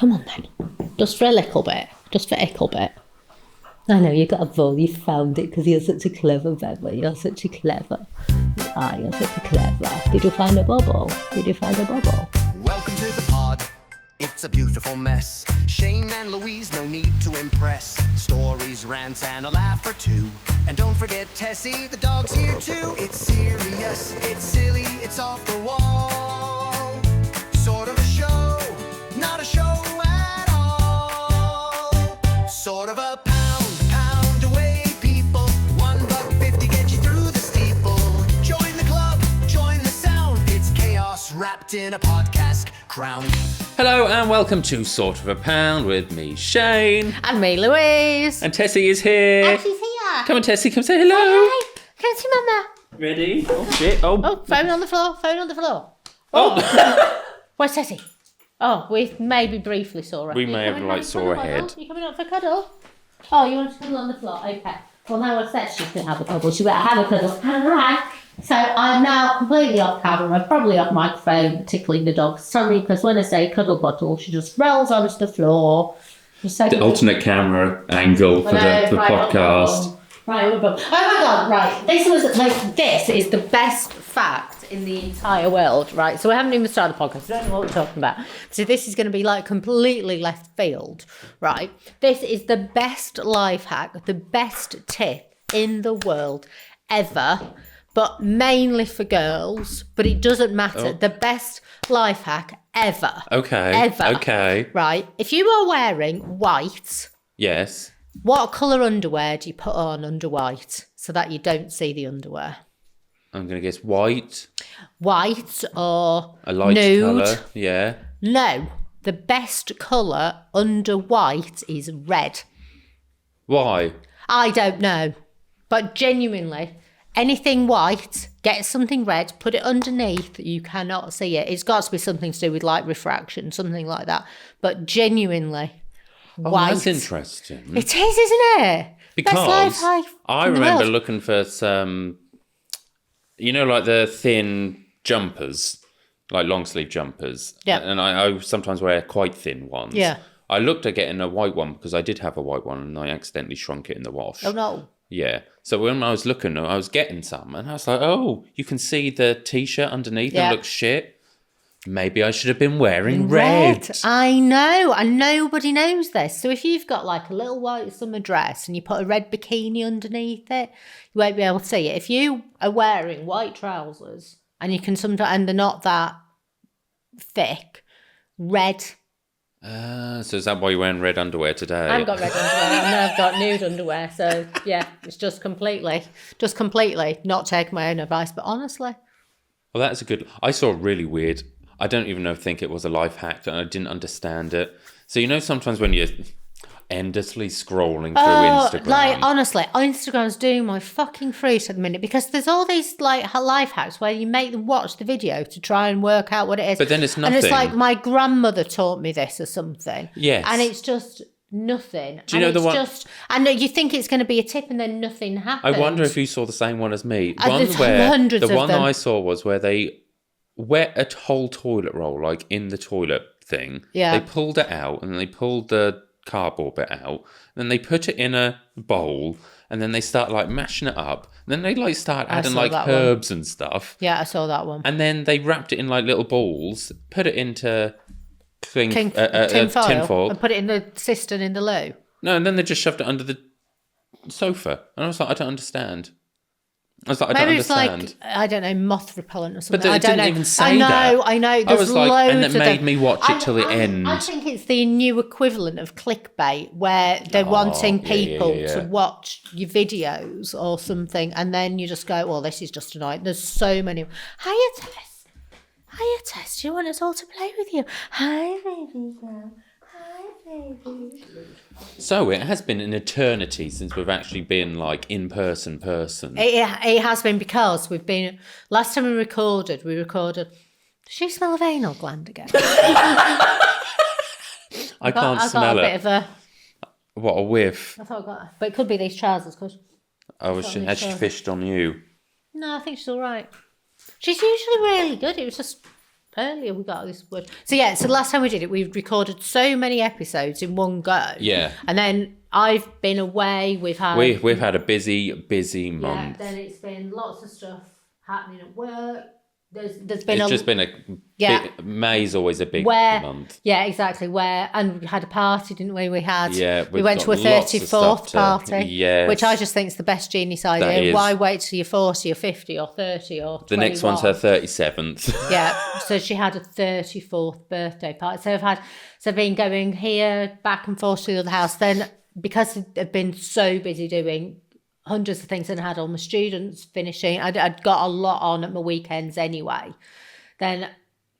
Come on then. Just for a little bit. Just for a little bit. I know, you got a ball. You found it because you're such a clever baby. You're such a clever. You're such a clever. Did you find a bubble? Welcome to the pod. It's a beautiful mess. Shane and Louise, no need to impress. Stories, rants, and a laugh or two. And don't forget Tessie, the dog's here too. It's serious, it's silly, it's off the wall. Sort of a show, not a show at all. Sort of a pound away, people. $1.50 get you through the steeple. Join the club, join the sound. It's chaos wrapped in a podcast crown. Hello and welcome to Sort of a Pound with me, Shane. And me, Louise. And Tessie is here. And she's here. Come on, Tessie, come say hello. Hi. Can I see Mama? Ready? Oh, shit. Oh, phone on the floor. Oh. Where's Tessie? Oh, we maybe briefly saw her. We may have saw her head. You coming up for a cuddle? Oh, you want to cuddle on the floor? Okay. Well, now I said she can have a cuddle. She better have a cuddle. Alright. So I'm now completely off camera, probably off microphone, tickling the dog. Sorry, because when I say cuddle bottle, she just rolls onto the floor. The alternate camera angle for the podcast. Right, oh my god, right. This is the best fact in the entire world, right? So we haven't even started the podcast. We don't know what we're talking about. So this is going to be like completely left field, right? This is the best life hack, the best tip in the world ever, but mainly for girls, but it doesn't matter. Oh. The best life hack ever. Okay. Ever. Okay. Right. If you are wearing white, Yes. what colour underwear do you put on under white so that you don't see the underwear? I'm going to guess white. White or A light nude? colour. Yeah. No. The best colour under white is red. Why? I don't know. But genuinely, anything white, get something red, put it underneath, you cannot see it. It's got to be something to do with light refraction, something like that. But genuinely, white. That's interesting. It is, isn't it? Because Best life hack I in the remember world. looking for some, like the thin jumpers, like long sleeve jumpers. Yeah. And I sometimes wear quite thin ones. Yeah. I looked at getting a white one because I did have a white one and I accidentally shrunk it in the wash. Oh, no. Yeah. So when I was looking, I was getting some and I was like, oh, you can see the t-shirt underneath Yeah. and looks shit. Maybe I should have been wearing red. I know, and nobody knows this. So if you've got like a little white summer dress and you put a red bikini underneath it, you won't be able to see it. If you are wearing white trousers and you can sometimes, and they're not that thick, red. So is that why you're wearing red underwear today? I haven't got red underwear, and I've got nude underwear. So yeah, it's just completely not taking my own advice. But honestly, Well, that's a good. I saw a really weird. I don't even think it was a life hack, and I didn't understand it. So sometimes when you're endlessly scrolling through Instagram, like honestly, Instagram's doing my fucking fruit at the minute because there's all these like life hacks where you make them watch the video to try and work out what it is. But then it's And it's nothing. like my grandmother taught me this or something. Yes. And it's just nothing. Do you know the one? And you think it's going to be a tip and then nothing happens. I wonder if you saw the same one as me. There's hundreds the of one them. that I saw was where they wet a whole toilet roll, like in the toilet thing. Yeah. They pulled it out and they pulled the cardboard bit out. Then they put it in a bowl and then they start like mashing it up. And then they like start adding saw like that one. herbs and stuff. Yeah, I saw that one. And then they wrapped it in like little balls, put it into Tin foil and put it in the cistern in the loo. No, and then they just shoved it under the sofa. And I was like, I don't understand. I was like, I Maybe don't it's understand. like, I don't know, moth repellent or something. But I it don't didn't know. even say that. I know. I There's was like, loads and it of made them. me watch it till the end. I think it's the new equivalent of clickbait where they're wanting people to watch your videos or something, and then you just go, well, this is just annoying. There's so many. Hiya, Tess. Hiya, Tess. Do you want us all to play with you? Hi, baby girl. Hi, baby. So it has been an eternity since we've actually been like in person. It has been because we've been. Last time we recorded. Does she smell of anal gland again? I can't smell I got a it. bit of a. What a whiff. I thought I got, but it could be these trousers. Cause Has she fished on you? no, I think she's all right. She's usually really good. It was just earlier we got this word. So yeah, so the last time we did it, we recorded so many episodes in one go. Yeah. And then I've been away. We've had a busy month. Yeah, then it's been lots of stuff happening at work. There's been May's always a big month. Yeah, exactly. And we had a party, didn't we? We went to a lots of 34th party. Yes. Which I just think is the best genius idea. Why wait till you're 40 or 50 or 30 or 21? The next one's her 37th. Yeah, so she had a 34th birthday party. So I've been going here, back and forth to the other house. Then, because I've been so busy doing hundreds of things and I had all my students finishing, I'd got a lot on at my weekends anyway. Then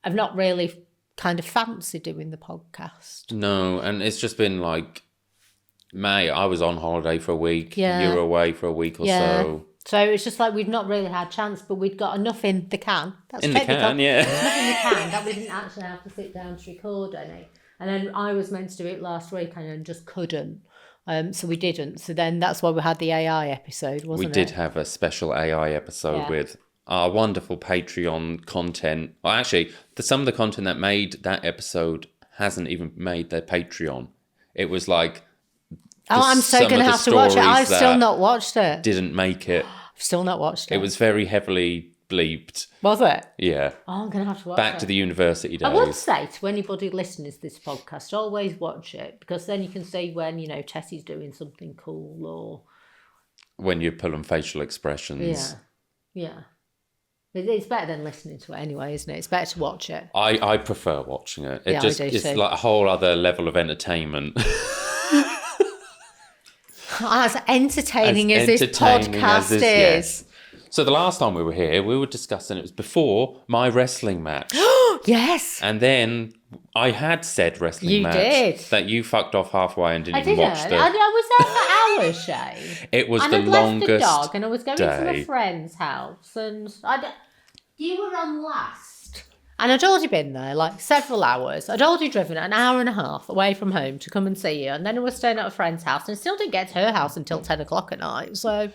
I've not really kind of fancied doing the podcast. No, and it's just been like, May, I was on holiday for a week. Yeah. You were away for a week or so. So it's just like we've not really had a chance, but we'd got enough in the can. That's in the can, yeah. Enough in the can that we didn't actually have to sit down to record any. And then I was meant to do it last week and then just couldn't. So we didn't. So then that's why we had the AI episode, wasn't it? We did have a special AI episode with our wonderful Patreon content. Well, actually, some of the content that made that episode hasn't even made their Patreon. It was like... I'm so going to have to watch it. I've still not watched it. Didn't make it. I've still not watched it. It was very heavily bleeped. Was it? Yeah. Oh, I'm going to have to watch it. Back to the university days. I would say to anybody listening to this podcast, always watch it, because then you can see when, Tessie's doing something cool or... When you're pulling facial expressions. Yeah. It's better than listening to it anyway, isn't it? It's better to watch it. I prefer watching it. I do It's too. like a whole other level of entertainment. As entertaining as this podcast is. Yes. So the last time we were here, we were discussing, it was before my wrestling match. Yes. And then I had said wrestling match that you fucked off halfway and didn't even watch it. I was there for hours, Shane. It was and the I'd longest left the dog and I was going day. to my friend's house and you were on last. And I'd already been there like several hours. I'd already driven an hour and a half away from home to come and see you. And then I was staying at a friend's house and still didn't get to her house until 10 o'clock at night. So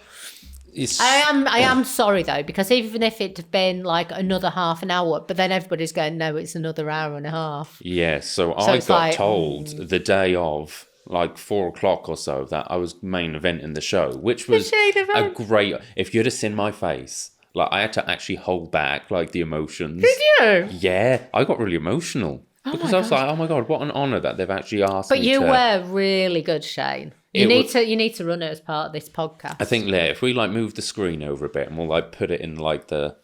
I am sorry though, because even if it had been like another half an hour, but then everybody's going, no, it's another hour and a half. Yeah, so I got told the day of, like 4 o'clock or so, that I was main eventing the show, which was a great... If you'd have seen my face... Like, I had to actually hold back, like, the emotions. Did you? Yeah, I got really emotional. Because I was like, oh my God, what an honour that they've actually asked me to... But you were really good, Shane. You need to run it as part of this podcast. I think, Leah, if we, like, move the screen over a bit and we'll, like, put it in, like, the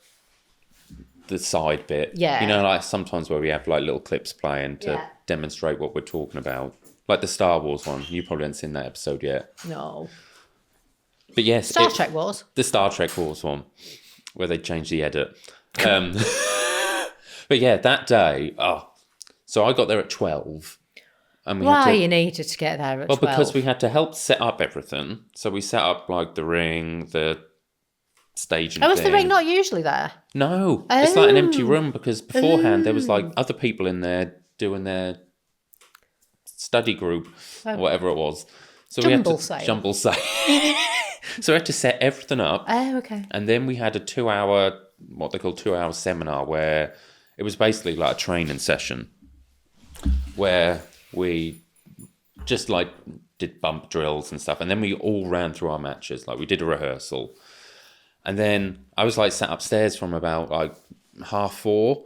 side bit. Yeah. You know, like, sometimes where we have, like, little clips playing to demonstrate what we're talking about. Like the Star Wars one. You probably haven't seen that episode yet. No. But yes. Star Trek Wars. The Star Trek Wars one. Where they changed the edit. But yeah, that day, so I got there at 12. And you needed to get there at 12? Well, because we had to help set up everything. So we set up like the ring, the staging. Oh, was the ring not usually there? No. It's like an empty room because beforehand there was like other people in there doing their study group or whatever it was. So Jumble sale. So we had to set everything up. Oh, okay. And then we had a 2-hour, what they call 2-hour seminar, where it was basically like a training session where we just like did bump drills and stuff. And then we all ran through our matches. Like we did a rehearsal. And then I was like sat upstairs from about like 4:30.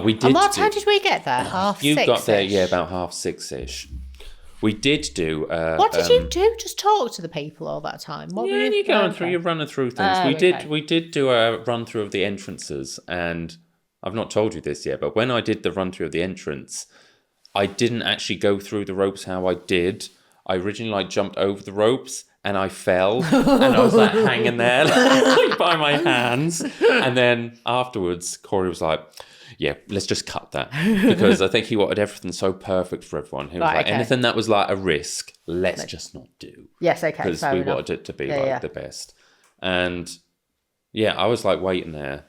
We did. And what time did we get there? 6:30. You got there, about 6:30-ish. We did do. What did you do? Just talk to the people all that time? You're going through. You're running through things. We did do a run through of the entrances, and I've not told you this yet, but when I did the run through of the entrance, I didn't actually go through the ropes how I did. I originally jumped over the ropes and I fell, and I was hanging there by my hands, and then afterwards Corey was like, yeah, let's just cut that. Because I think he wanted everything so perfect for everyone. He was anything that was like a risk, let's just not do. Yes, okay. Because we wanted it to be the best. And yeah, I was like waiting there.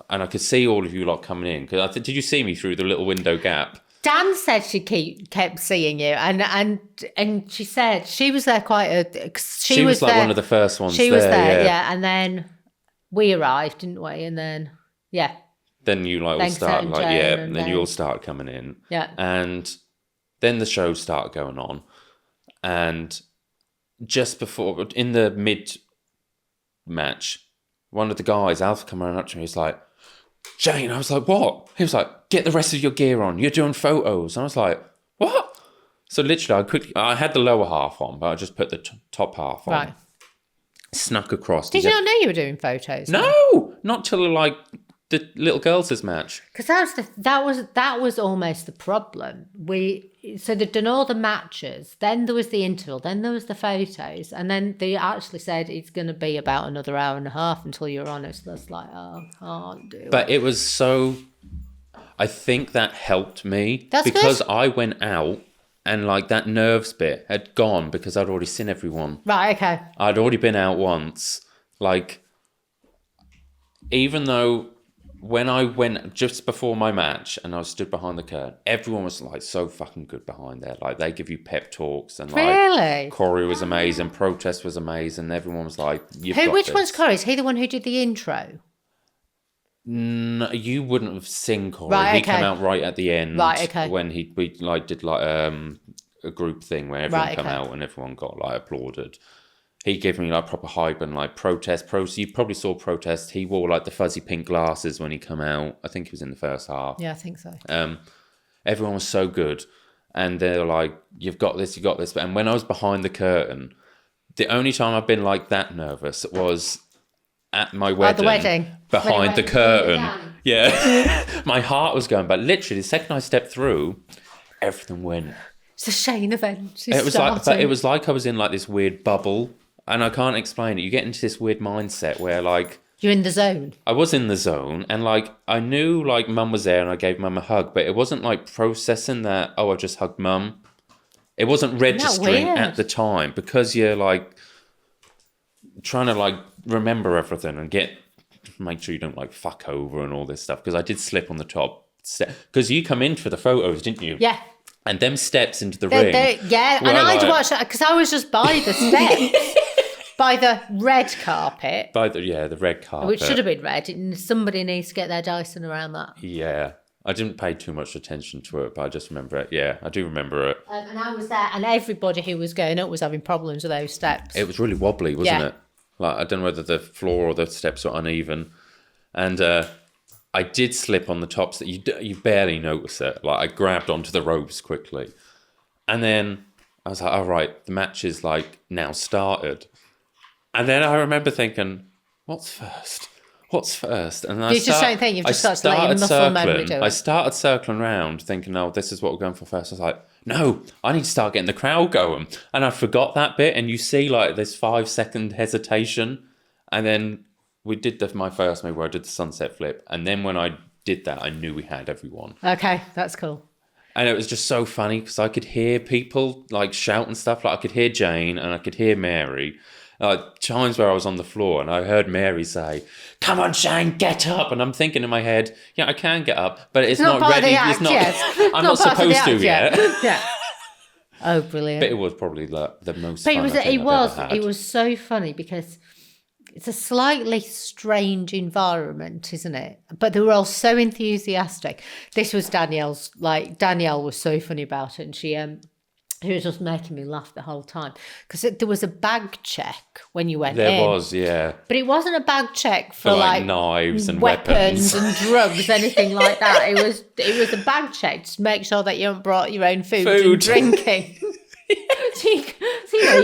And I could see all of you lot coming in. Because did you see me through the little window gap? Dan said she kept seeing you, and she said she was there she was like one of the first ones. She was there, yeah. And then we arrived, didn't we? And then then you like all start like then you all start coming in. Yeah. And then the show started going on, and just before in the mid match, one of the guys, Alf, come around up to me. He's like, Jane. I was like, what? He was like, get the rest of your gear on. You're doing photos. And I was like, what? So literally, I had the lower half on, but I just put the top half on. Right. Snuck across. Did you not know you were doing photos? No, not till like the little girls' match. Because that was almost the problem. So they'd done all the matches, then there was the interval, then there was the photos, and then they actually said it's going to be about another hour and a half until you're on. So that's like, oh, I can't do it. But it was so. I think that helped me because good. I went out. And like that nerves bit had gone because I'd already seen everyone. Right, okay. I'd already been out once. Like, even though when I went just before my match and I stood behind the curtain, everyone was like so fucking good behind there. Like they give you pep talks and like really? Corey was amazing, Protest was amazing. Everyone was like, which one's Corey? Is he the one who did the intro? No, you wouldn't have seen Corey. Right, He came out right at the end. Right, okay. When we like did like a group thing where everyone come out and everyone got like applauded. He gave me like proper hype and like Protest. You probably saw Protest. He wore like the fuzzy pink glasses when he come out. I think he was in the first half. Yeah, I think so. Everyone was so good, and they're like, "You've got this, you got this." And when I was behind the curtain, the only time I've been like that nervous was at my wedding. The wedding. Behind the curtain. Yeah. My heart was going, but literally the second I stepped through, everything went. It's a Shane event. It was like I was in like this weird bubble, and I can't explain it. You get into this weird mindset where like you're in the zone. I was in the zone, and like I knew like Mum was there and I gave Mum a hug, but it wasn't like processing that, oh, I just hugged Mum. It wasn't registering at the time because you're like trying to like remember everything and make sure you don't like fuck over and all this stuff, because I did slip on the top step because you come in for the photos, didn't you? Yeah. And them steps into the ring. Yeah, and I'd watch that because I was just by the steps, by the red carpet. The red carpet. Which should have been red. Somebody needs to get their Dyson around that. Yeah. I didn't pay too much attention to it, but I just remember it. Yeah, I do remember it. And I was there, and everybody who was going up was having problems with those steps. It was really wobbly, wasn't it? Like, I don't know whether the floor or the steps were uneven. And I did slip on the tops that you barely notice it. Like, I grabbed onto the ropes quickly. And then I was like, all right, the match is like now started. And then I remember thinking, what's first? What's first? And you just don't think, you've just got to let your muscle memory do it. I started circling around thinking, oh, this is what we're going for first. I was like, no, I need to start getting the crowd going. And I forgot that bit. And you see like this 5-second hesitation. And then we did my first move where I did the sunset flip. And then when I did that, I knew we had everyone. Okay, that's cool. And it was just so funny because I could hear people like shout and stuff. Like I could hear Jane and I could hear Mary. Times where I was on the floor and I heard Mary say, "Come on, Shane, get up!" And I'm thinking in my head, "Yeah, I can get up, but it's not ready. It's not. I'm not supposed to yet." Yeah. Oh, brilliant! But it was probably the most. But fun it was so funny because it's a slightly strange environment, isn't it? But they were all so enthusiastic. This was Danielle's. Like Danielle was so funny about it, and she was just making me laugh the whole time because there was a bag check when you went in. There was, yeah. But it wasn't a bag check for like knives and weapons and drugs, anything like that. It was a bag check to make sure that you haven't brought your own food. And drinking. So you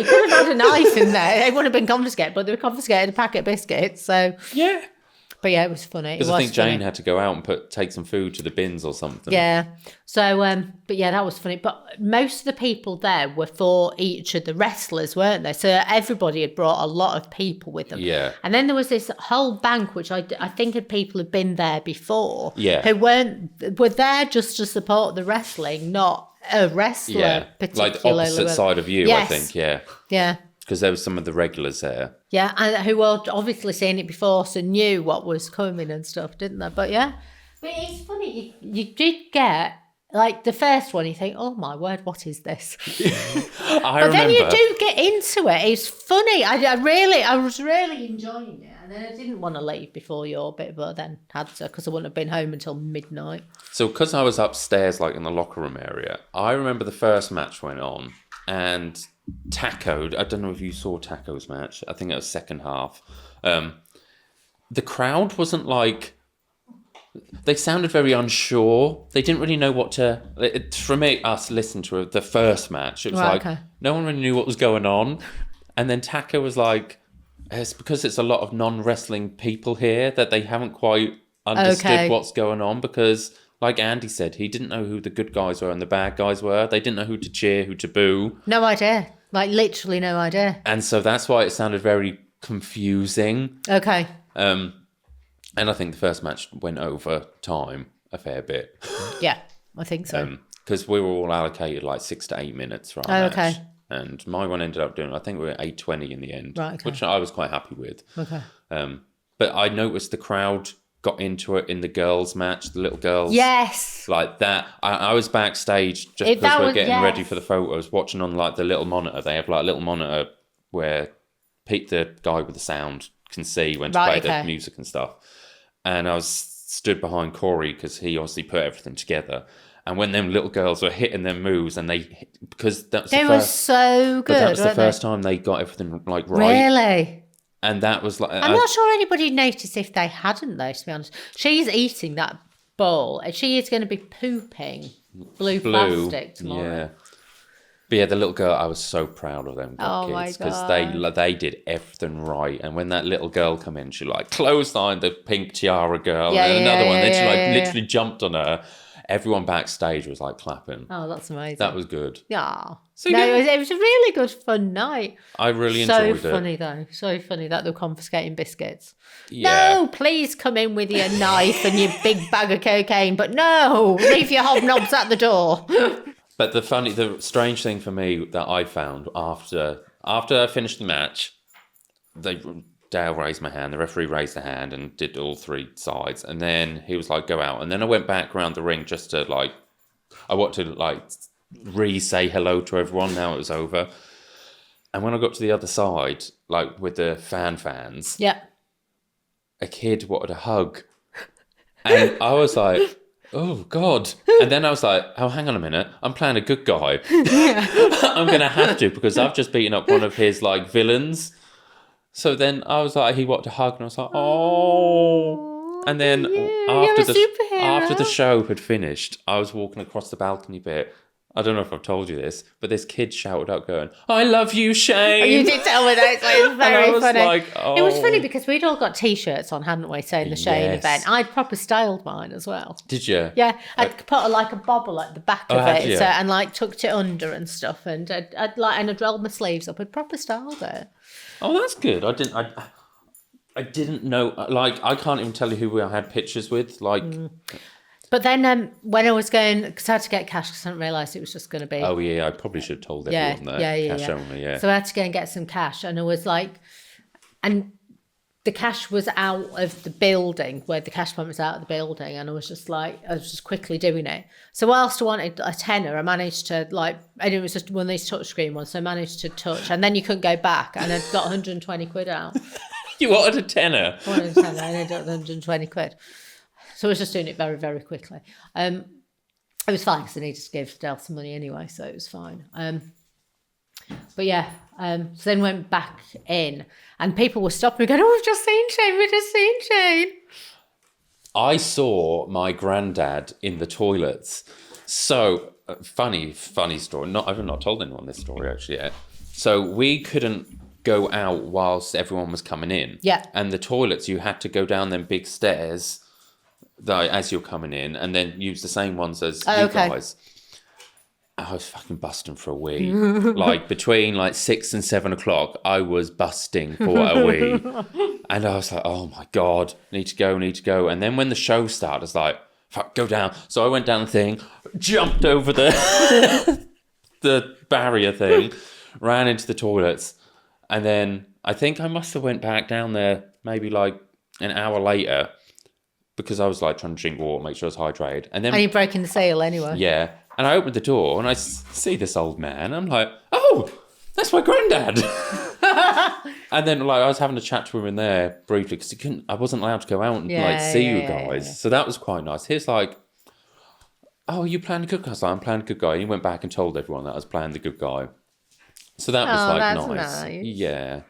could have had a knife in there. It wouldn't have been confiscated, but they were confiscated a packet of biscuits. So yeah. But yeah, it was funny. Because I think Jane had to go out and take some food to the bins or something. Yeah. So, but yeah, that was funny. But most of the people there were for each of the wrestlers, weren't they? So everybody had brought a lot of people with them. Yeah. And then there was this whole bank, which I think people had been there before. Yeah. Who were there just to support the wrestling, not a wrestler particularly. Like the opposite side of you, yes. I think, yeah. Yeah. Because there were some of the regulars there. Yeah, and who were obviously seen it before, so knew what was coming and stuff, didn't they? But yeah. But it's funny, you did get, like, the first one, you think, oh my word, what is this? But then you do get into it. It's funny. I was really enjoying it. And then I didn't want to leave before your bit, but then had to because I wouldn't have been home until midnight. So because I was upstairs, like in the locker room area, I remember the first match went on and Taco, I don't know if you saw Taco's match. I think it was second half. The crowd wasn't like... They sounded very unsure. They didn't really know what to... For me, us listening to the first match, it was no one really knew what was going on. And then Taco was like... It's because it's a lot of non-wrestling people here that they haven't quite understood what's going on because, like Andy said, he didn't know who the good guys were and the bad guys were. They didn't know who to cheer, who to boo. No idea. Like, literally no idea. And so that's why it sounded very confusing. Okay. And I think the first match went over time a fair bit. Yeah, I think so. Because we were all allocated like 6 to 8 minutes for our match. And my one ended up doing, I think we were at 8:20 in the end, which I was quite happy with. Okay. But I noticed the crowd got into it in the girls' match, the little girls. Yes. Like that. I was backstage just because we were getting ready for the photos, watching on like the little monitor. They have like a little monitor where Pete, the guy with the sound, can see when to play the music and stuff. And I was stood behind Corey because he obviously put everything together. And when them little girls were hitting their moves, and because that was they were so good. But that was the first time they got everything like right. Really? And that was like I'm not sure anybody noticed if they hadn't though. To be honest, she's eating that bowl, and she is going to be pooping blue plastic tomorrow. Yeah. But yeah, the little girl, I was so proud of them kids because they did everything right. And when that little girl come in, she like clotheslined the pink tiara girl, and then another one. Then she like literally jumped on her. Everyone backstage was like clapping. Oh, that's amazing. That was good. Yeah. So it was a really good fun night. I really enjoyed it. So funny though. So funny that they're confiscating biscuits. Yeah. No, please come in with your knife and your big bag of cocaine, but no, leave your hobnobs at the door. But the strange thing for me that I found after I finished the match, Dale raised my hand, the referee raised the hand and did all three sides. And then he was like, go out. And then I went back around the ring just to I wanted to re-say hello to everyone now it was over. And when I got to the other side, like with the fans, a kid wanted a hug. And I was like, oh, God. And then I was like, oh, hang on a minute. I'm playing a good guy. I'm going to have to because I've just beaten up one of his villains. So then I was like, he wanted a hug, and I was like, oh. And then after the show had finished, I was walking across the balcony bit. I don't know if I've told you this, but this kid shouted out going, I love you, Shane. You did tell me that. It was very funny. Like, oh. It was funny because we'd all got T-shirts on, hadn't we, saying the Shane event. I'd proper styled mine as well. Did you? Yeah. I'd put a bobble at the back of it and tucked it under and stuff. And I'd rolled my sleeves up. I'd proper styled it. Oh, that's good. I didn't know. I can't even tell you who I had pictures with. But then when I was going, because I had to get cash because I didn't realise it was just going to be. Oh, yeah, I probably should have told everyone that. Cash only, yeah. So I had to go and get some cash. And I was and the cash was out of the building, where the cash point was out of the building. And I was just quickly doing it. So whilst I wanted a tenner, I managed to and it was just one of these touchscreen ones. So I managed to touch, and then you couldn't go back. And I got 120 quid out. You wanted a tenner? I wanted a tenner, and I got 120 quid. So I was just doing it very, very quickly. It was fine because I needed to give Dale some money anyway, so it was fine. But yeah, so then went back in, and people were stopping me going, we've just seen Shane. I saw my granddad in the toilets. So, funny story. I've not told anyone this story actually yet. So we couldn't go out whilst everyone was coming in. Yeah. And the toilets, you had to go down them big stairs as you're coming in, and then use the same ones as you guys. I was fucking busting for a wee. Between 6 and 7 o'clock, I was busting for a wee. And I was like, oh my God, need to go. And then when the show started, I was like, fuck, go down. So I went down the thing, jumped over the barrier thing, ran into the toilets. And then I think I must have went back down there maybe an hour later, because I was trying to drink water, make sure I was hydrated. And you're breaking the seal anyway. Yeah. And I opened the door and I see this old man. I'm like, oh, that's my granddad. And then like I was having a chat to him in there briefly because I wasn't allowed to go out and see you guys. Yeah. So that was quite nice. He's like, "Oh, are you playing the good guy?" I was like, "I'm playing the good guy." And he went back and told everyone that I was playing the good guy. So that was nice. Yeah.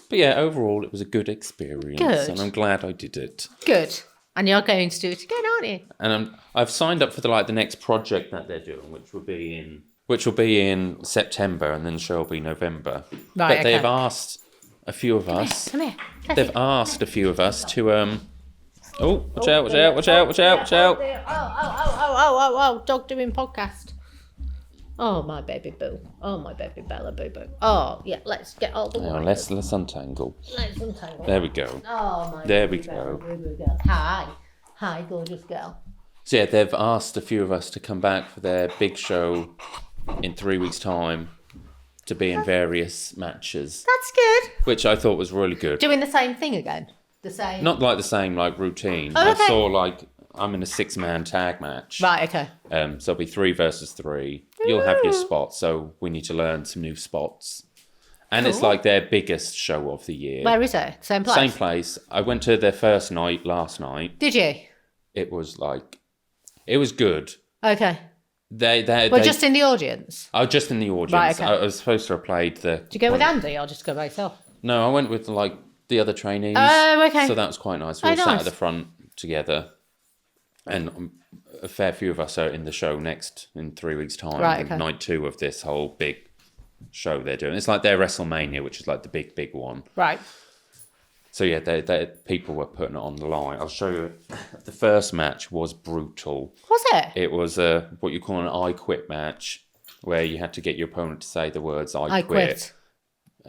But yeah, overall it was a good experience. Good. And I'm glad I did it. Good. And you're going to do it again, aren't you? And I've signed up for the next project that they're doing, which will be in September, and then the show will be November. Right. But they've asked a few of us. Come here. They've asked a few of us to Oh, watch out! Oh, dog doing podcast. Oh, my baby boo. Oh, my baby Bella boo boo. Oh, yeah, let's get all the way. Let's untangle. Let's untangle. There we go. Oh, my there baby we go. Bella, boo boo girl. Hi, gorgeous girl. So yeah, they've asked a few of us to come back for their big show in 3 weeks' time to be in various matches. That's good. Which I thought was really good. Doing the same thing again? The same? Not like the same routine. Oh, okay. I saw I'm in a 6-man tag match. Right, okay. So it'll be 3 versus 3. You'll have your spots, so we need to learn some new spots. And It's like their biggest show of the year. Where is it? Same place? Same place. I went to their first night last night. Did you? It was it was good. Okay. They just in the audience? I was just in the audience. Right, okay. I was supposed to have played the... Did you go with Andy or just go by yourself? No, I went with the other trainees. Oh, okay. So that was quite nice. We all sat at the front together. And a fair few of us are in the show next in 3 weeks' time. Right, okay. Night 2 of this whole big show they're doing. It's like their WrestleMania, which is like the big one. Right. So yeah, they people were putting it on the line. I'll show you. The first match was brutal. Was it? It was what you call an I quit match, where you had to get your opponent to say the words I quit.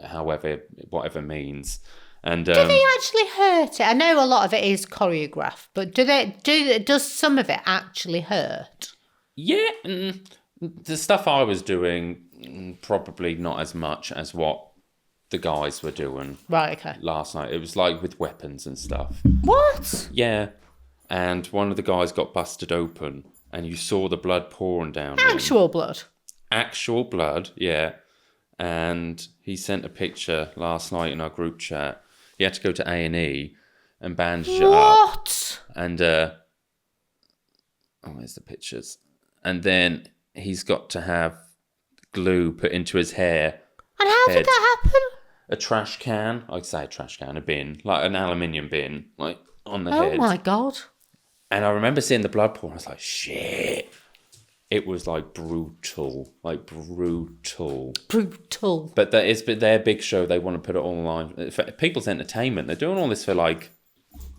However, whatever means. And do they actually hurt it? I know a lot of it is choreographed, but does some of it actually hurt? Yeah, the stuff I was doing probably not as much as what the guys were doing. Right, okay. Last night it was with weapons and stuff. What? Yeah, and one of the guys got busted open, and you saw the blood pouring down. Actual blood. Actual blood, yeah. And he sent a picture last night in our group chat. He had to go to A&E and bandage it up. What? And, where's the pictures? And then he's got to have glue put into his hair. And how did that happen? A trash can. I'd say a trash can, a bin. Like an aluminium bin, on the head. Oh, my God. And I remember seeing the blood pour, and I was like, shit. It was brutal, brutal. Brutal. But it's their big show. They want to put it online for people's entertainment. They're doing all this for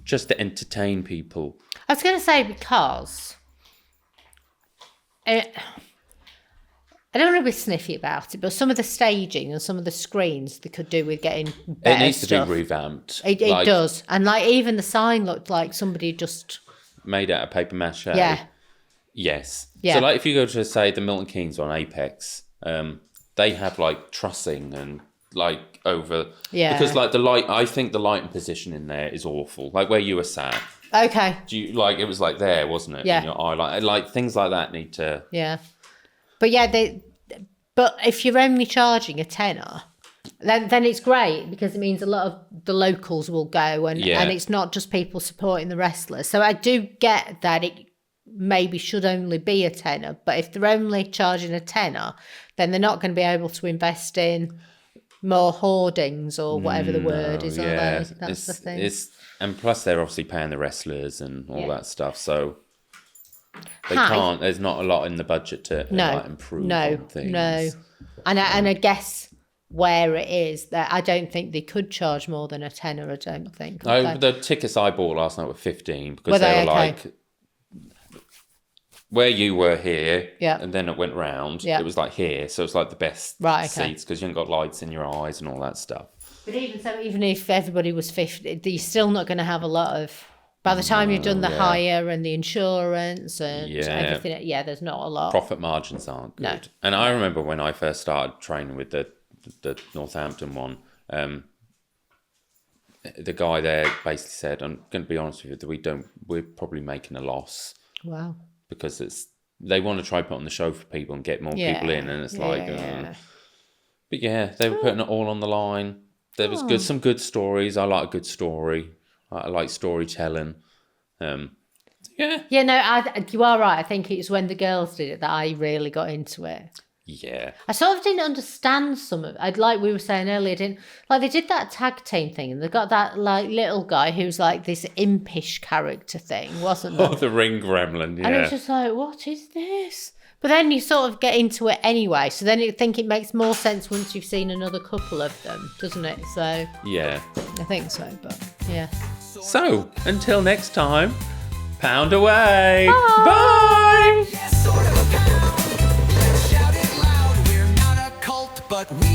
just to entertain people. I was going to say because I don't want to be sniffy about it, but some of the staging and some of the screens they could do with getting better. It needs stuff. to be revamped. It does, and even the sign looked like somebody just made out of paper mache. Yeah. Yes. Yeah. So if you go to say the Milton Keynes on Apex, they have trussing and over because the light. I think the lighting position in there is awful. Where you were sat. Okay. Do you it was there, wasn't it? Yeah. In your eye, things like that need to. Yeah. But yeah, but if you're only charging a tenner, then it's great because it means a lot of the locals will go and it's not just people supporting the wrestlers. So I do get that it maybe should only be a tenner, but if they're only charging a tenner, then they're not going to be able to invest in more hoardings or whatever the word is. Yeah, that's the thing. And plus they're obviously paying the wrestlers and all that stuff, so they can't. There's not a lot in the budget to improve on things. No, and I guess where it is that I don't think they could charge more than a tenner. I don't think. The tickets I bought last night were 15 because they were where you were here, and then it went round. It was here, so it's the best seats because you haven't got lights in your eyes and all that stuff. But even if everybody was 50, you're still not going to have a lot of. By the time you've done the hire and the insurance and everything, there's not a lot. Profit margins aren't good. No. And I remember when I first started training with the Northampton one, the guy there basically said, "I'm going to be honest with you, we're probably making a loss." Wow. Because they want to try put on the show for people and get more people in, and it's but they were putting it all on the line. There was some good stories. I like a good story. I like storytelling. Yeah. Yeah, no, you are right. I think it's when the girls did it that I really got into it. Yeah. I sort of didn't understand some of it. I'd like we were saying earlier, they did that tag team thing and they got that like little guy who's like this impish character thing, wasn't there? Oh, the ring gremlin, yeah. And it's just like, what is this? But then you sort of get into it anyway. So then I think it makes more sense once you've seen another couple of them, doesn't it? So yeah. I think so, but yeah. So, until next time, pound away. Bye. Bye. Sort of a pound. Let's shout it loud. We're not a cult, but we